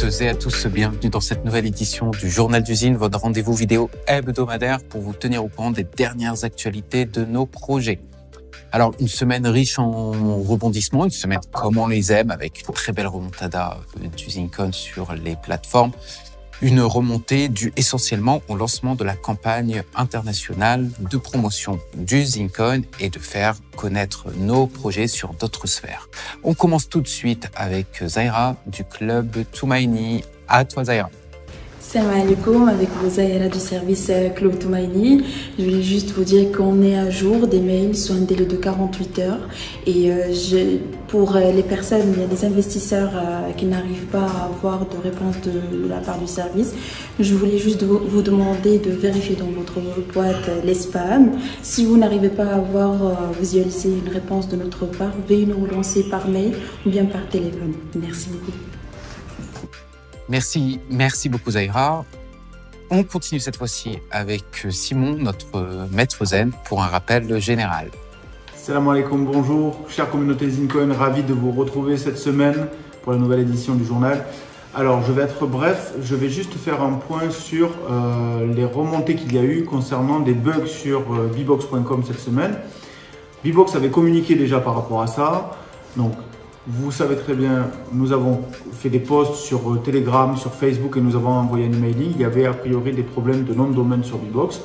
et à tous, bienvenue dans cette nouvelle édition du Journal d'usine, votre rendez-vous vidéo hebdomadaire pour vous tenir au courant des dernières actualités de nos projets. Alors, une semaine riche en rebondissements, une semaine comme on les aime, avec une très belle remontada du ZinCon sur les plateformes. Une remontée due essentiellement au lancement de la campagne internationale de promotion du ZinCon et de faire connaître nos projets sur d'autres sphères. On commence tout de suite avec Zaira du club Tumaini. À toi Zaira. Salam alaikum, avec vous Zaira du service Club Tumaini. Je voulais juste vous dire qu'on est à jour des mails sur un délai de 48 heures. Et pour les personnes, il y a des investisseurs qui n'arrivent pas à avoir de réponse de la part du service. Je voulais juste vous demander de vérifier dans votre boîte les spams. Si vous n'arrivez pas à avoir visualisé une réponse de notre part, veuillez nous relancer par mail ou bien par téléphone. Merci beaucoup. Merci beaucoup Zaira. On continue cette fois-ci avec Simon, notre maître zen, pour un rappel général. Salam alaikum, bonjour, chère communauté ZinCon, ravi de vous retrouver cette semaine pour la nouvelle édition du journal. Alors, je vais être bref, je vais juste faire un point sur les remontées qu'il y a eu concernant des bugs sur bbox.com cette semaine. Bbox avait communiqué déjà par rapport à ça, donc vous savez très bien, nous avons fait des posts sur Telegram, sur Facebook et nous avons envoyé un emailing. Il y avait a priori des problèmes de nom de domaine sur bbox.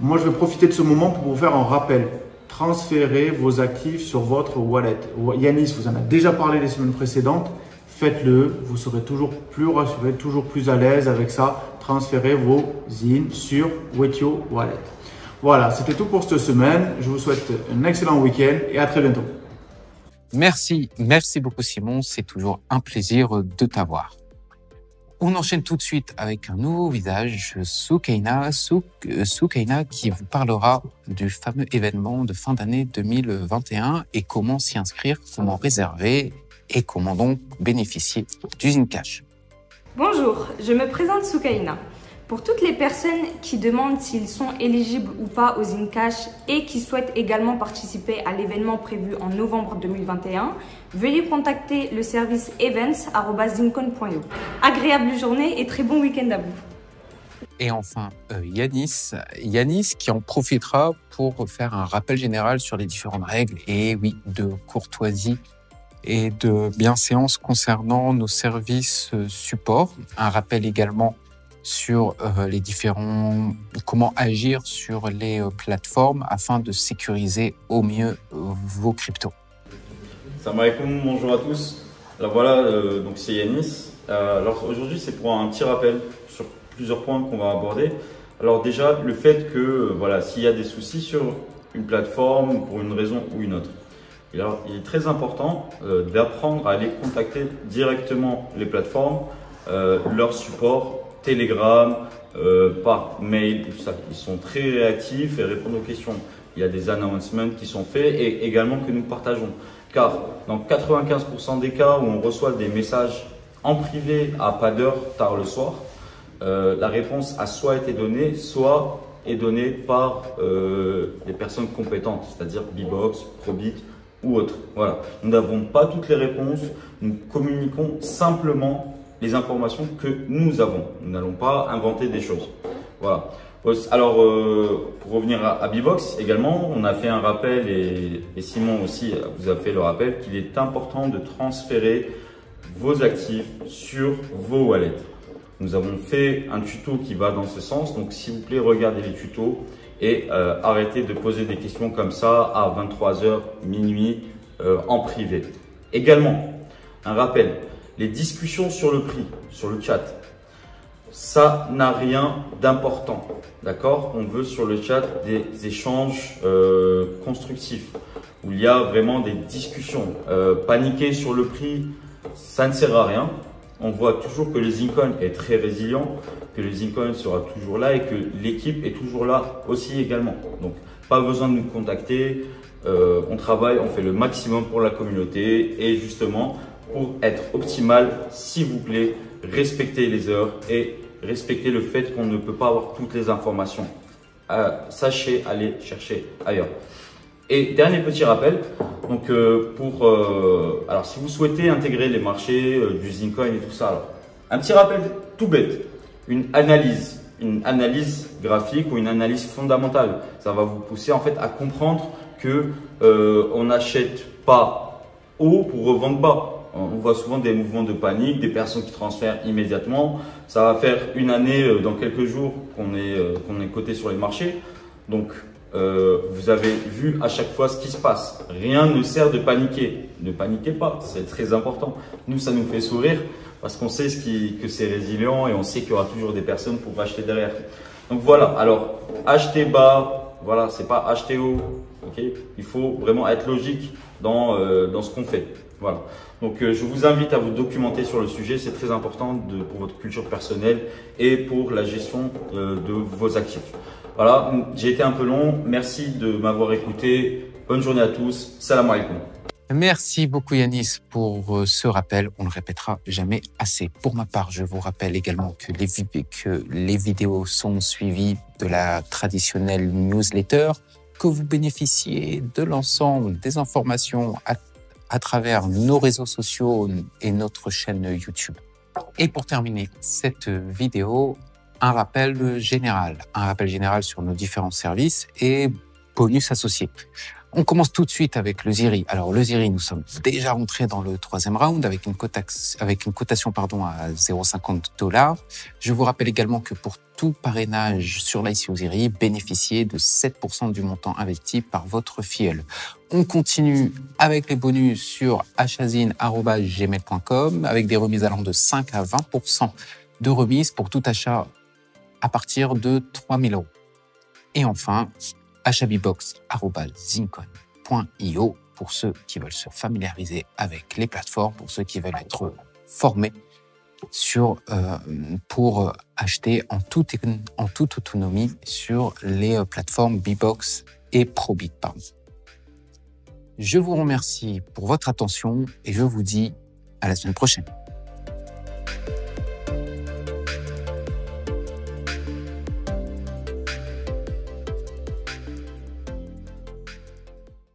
Moi, je vais profiter de ce moment pour vous faire un rappel. Transférez vos actifs sur votre wallet. Yanis vous en a déjà parlé les semaines précédentes. Faites-le, vous serez toujours plus rassuré, toujours plus à l'aise avec ça. Transférez vos zins sur Wetio Wallet. Voilà, c'était tout pour cette semaine. Je vous souhaite un excellent week-end et à très bientôt. Merci beaucoup Simon, c'est toujours un plaisir de t'avoir. On enchaîne tout de suite avec un nouveau visage, Soukaina qui vous parlera du fameux événement de fin d'année 2021 et comment s'y inscrire, comment réserver et comment donc bénéficier du ZinCash. Bonjour, je me présente Soukaina. Pour toutes les personnes qui demandent s'ils sont éligibles ou pas au ZinCash et qui souhaitent également participer à l'événement prévu en novembre 2021, veuillez contacter le service events@zincon.io. Agréable journée et très bon week-end à vous. Et enfin, Yanis qui en profitera pour faire un rappel général sur les différentes règles et oui, de courtoisie et de bienséance concernant nos services support. Un rappel également sur les comment agir sur les plateformes afin de sécuriser au mieux vos cryptos. Salam alaikum, bonjour à tous. Alors voilà, donc c'est Yanis. Alors aujourd'hui c'est pour un petit rappel sur plusieurs points qu'on va aborder. Alors déjà le fait que voilà, s'il y a des soucis sur une plateforme pour une raison ou une autre. Et alors il est très important d'apprendre à aller contacter directement les plateformes, leur support Telegram, par mail, tout ça. Ils sont très réactifs et répondent aux questions. Il y a des announcements qui sont faits et également que nous partageons. Car dans 95% des cas où on reçoit des messages en privé à pas d'heure, tard le soir, la réponse a soit été donnée, soit est donnée par les personnes compétentes, c'est-à-dire bbox, Probit ou autres. Voilà. Nous n'avons pas toutes les réponses, nous communiquons simplement les informations que nous avons. Nous n'allons pas inventer des choses. Voilà. Alors, pour revenir à bbox également, on a fait un rappel et Simon aussi vous a fait le rappel qu'il est important de transférer vos actifs sur vos wallets. Nous avons fait un tuto qui va dans ce sens, donc s'il vous plaît, regardez les tutos et arrêtez de poser des questions comme ça à 23 h, minuit en privé. Également, un rappel. Les discussions sur le prix, sur le chat, ça n'a rien d'important, d'accord? On veut sur le chat des échanges constructifs, où il y a vraiment des discussions. Paniquer sur le prix, ça ne sert à rien. On voit toujours que le ZinCon est très résilient, que le ZinCon sera toujours là et que l'équipe est toujours là aussi également. Donc, pas besoin de nous contacter, on travaille, on fait le maximum pour la communauté et justement, pour être optimal, s'il vous plaît, respectez les heures et respectez le fait qu'on ne peut pas avoir toutes les informations. Sachez aller chercher ailleurs. Et dernier petit rappel, donc alors si vous souhaitez intégrer les marchés du ZinCon et tout ça, alors, Un petit rappel tout bête, une analyse graphique ou une analyse fondamentale. Ça va vous pousser en fait à comprendre que on n'achète pas haut pour revendre bas. On voit souvent des mouvements de panique, des personnes qui transfèrent immédiatement. Ça va faire une année, dans quelques jours, qu'on est coté sur les marchés. Donc, vous avez vu à chaque fois ce qui se passe. Rien ne sert de paniquer. Ne paniquez pas, c'est très important. Nous, ça nous fait sourire parce qu'on sait que c'est résilient et on sait qu'il y aura toujours des personnes pour acheter derrière. Donc voilà, alors acheter bas, voilà, c'est pas acheter haut. Okay, il faut vraiment être logique dans ce qu'on fait. Voilà. Donc, je vous invite à vous documenter sur le sujet. C'est très important pour votre culture personnelle et pour la gestion de vos actifs. Voilà, j'ai été un peu long. Merci de m'avoir écouté. Bonne journée à tous. Salam alaikum. Merci beaucoup Yanis pour ce rappel. On ne le répétera jamais assez. Pour ma part, je vous rappelle également que les vidéos sont suivies de la traditionnelle newsletter, que vous bénéficiez de l'ensemble des informations à travers nos réseaux sociaux et notre chaîne YouTube. Et pour terminer cette vidéo, un rappel général sur nos différents services et bonus associés. On commence tout de suite avec le Ziri. Alors le Ziri, nous sommes déjà rentrés dans le 3e round avec une cotation à 0,50 $. Je vous rappelle également que pour tout parrainage sur l'ICO Ziri, bénéficiez de 7% du montant investi par votre filleul. On continue avec les bonus sur achazine@gmail.com avec des remises allant de 5 à 20% de remise pour tout achat à partir de 3 000 €. Et enfin, achatbbox@zincoin.io pour ceux qui veulent se familiariser avec les plateformes, pour ceux qui veulent être formés pour acheter en toute autonomie sur les plateformes Bbox et Probit. Je vous remercie pour votre attention et je vous dis à la semaine prochaine.